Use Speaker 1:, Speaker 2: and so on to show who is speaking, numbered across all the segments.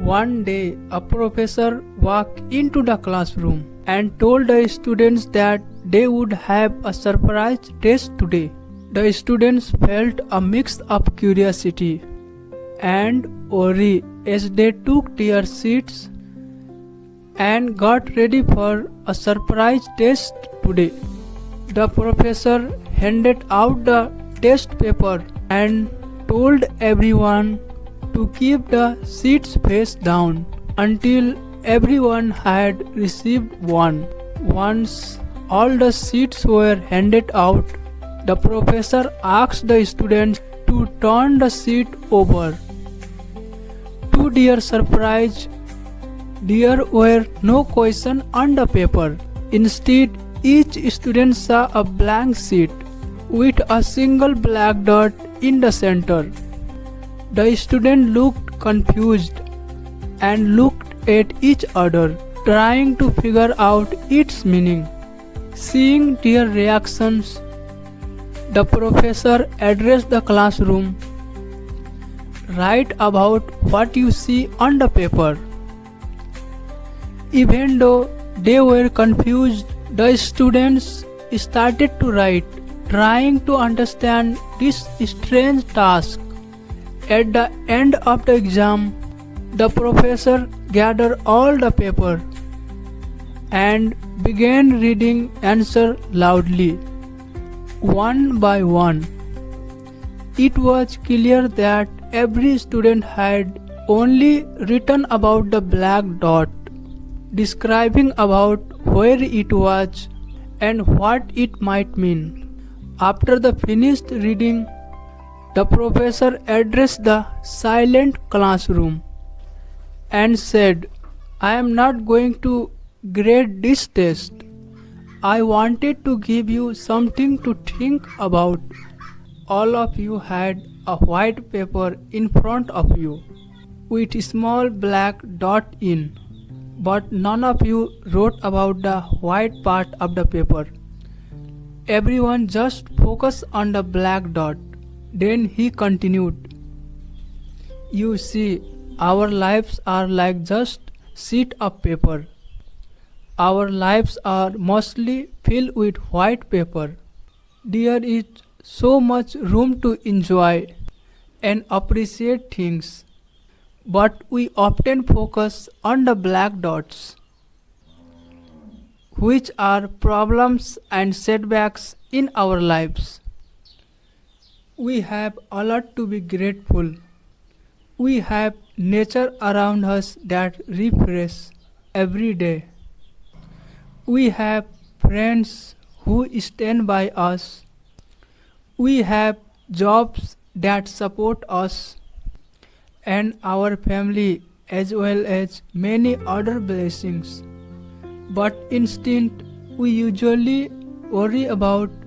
Speaker 1: One day, a professor walked into the classroom and told the students that they would have a surprise test today. The students felt a mix of curiosity and worry as they took their seats and got ready for a surprise test today. The professor handed out the test paper and told everyone to keep the seats face down until everyone had received one. Once all the seats were handed out, the professor asked the students to turn the seat over. To their surprise, there were no questions on the paper. Instead, each student saw a blank sheet with a single black dot in the center. The student looked confused and looked at each other, trying to figure out its meaning. Seeing their reactions, the professor addressed the classroom. Write about what you see on the paper. Even though they were confused, the students started to write, trying to understand this strange task. At the end of the exam, the professor gathered all the paper and began reading answers loudly, one by one. It was clear that every student had only written about the black dot, describing about where it was and what it might mean. After the finished reading, the professor addressed the silent classroom and said, "I am not going to grade this test. I wanted to give you something to think about." All of you had a white paper in front of you with a small black dot in, but none of you wrote about the white part of the paper. Everyone just focused on the black dot. Then he continued, "You see, our lives are like just sheet of paper. Our lives are mostly filled with white paper. There is so much room to enjoy and appreciate things, but we often focus on the black dots, which are problems and setbacks in our lives. We have a lot to be grateful. We have nature around us that refresh every day. We have friends who stand by us. We have jobs that support us and our family as well as many other blessings. But instead, we usually worry about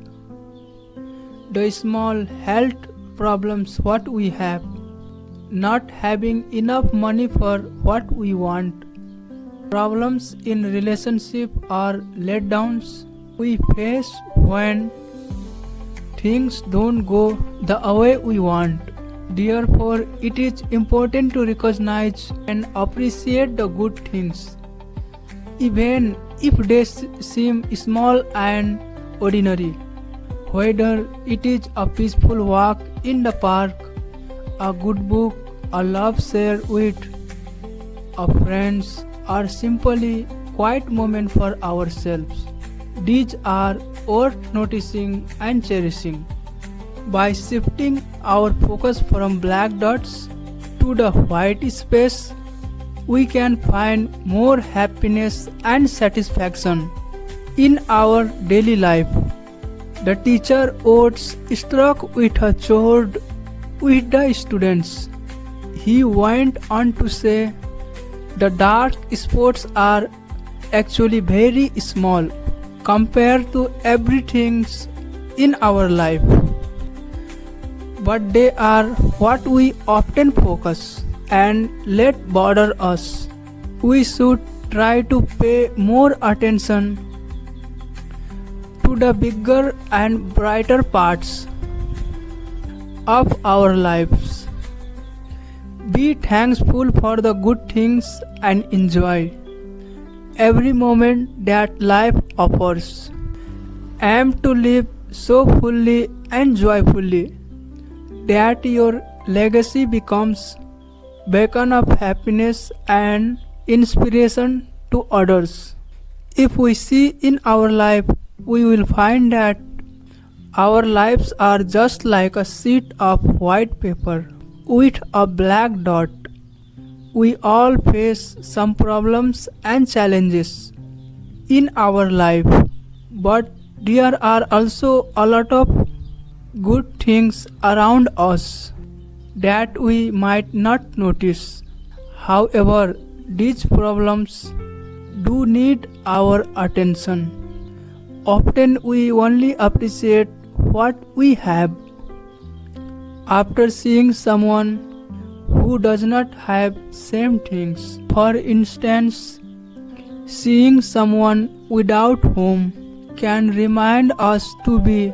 Speaker 1: the small health problems what we have, not having enough money for what we want, problems in relationship or letdowns we face when things don't go the way we want. Therefore, it is important to recognize and appreciate the good things, even if they seem small and ordinary. Whether it is a peaceful walk in the park, a good book, a love shared with a friends, or simply quiet moment for ourselves. These are worth noticing and cherishing. By shifting our focus from black dots to the white space, we can find more happiness and satisfaction in our daily life. The teacher was struck with a chord with the students. He went on to say, "The dark spots are actually very small compared to everything in our life, but they are what we often focus and let bother us. We should try to pay more attention to the bigger and brighter parts of our lives. Be thankful for the good things and enjoy every moment that life offers. Aim to live so fully and joyfully that your legacy becomes beacon of happiness and inspiration to others. If we see in our life, we will find that our lives are just like a sheet of white paper with a black dot. We all face some problems and challenges in our life, but there are also a lot of good things around us that we might not notice. However, these problems do need our attention. Often we only appreciate what we have after seeing someone who does not have same things. For instance, seeing someone without home can remind us to be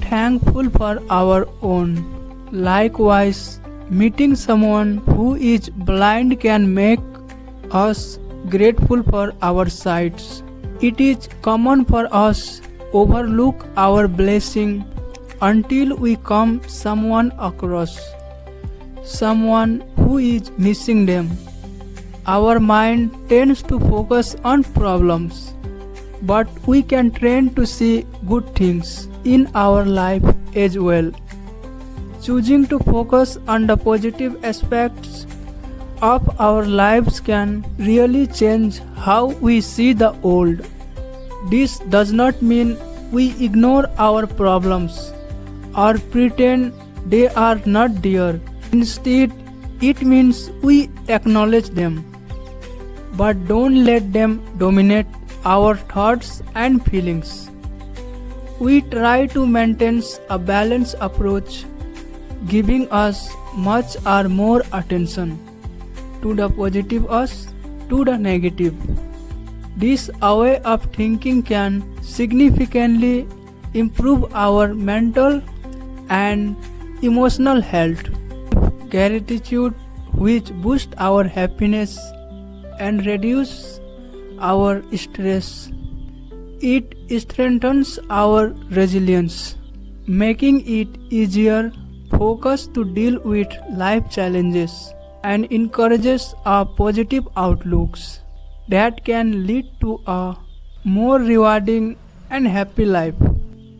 Speaker 1: thankful for our own. Likewise, meeting someone who is blind can make us grateful for our sights. It is common for us overlook our blessing until we come someone across someone who is missing them. Our mind tends to focus on problems, but we can train to see good things in our life as well. Choosing to focus on the positive aspects of our lives can really change how we see the world. This does not mean we ignore our problems or pretend they are not there. Instead, it means we acknowledge them, but don't let them dominate our thoughts and feelings. We try to maintain a balanced approach, giving us much or more attention to the positive as to the negative. This way of thinking can significantly improve our mental and emotional health. Gratitude, which boosts our happiness and reduces our stress. It strengthens our resilience, making it easier focus to deal with life challenges and encourages a positive outlooks that can lead to a more rewarding and happy life.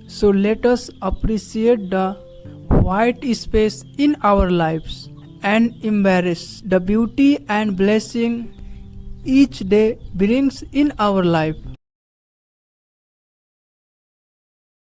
Speaker 1: So let us appreciate the white space in our lives and embrace the beauty and blessing each day brings in our life.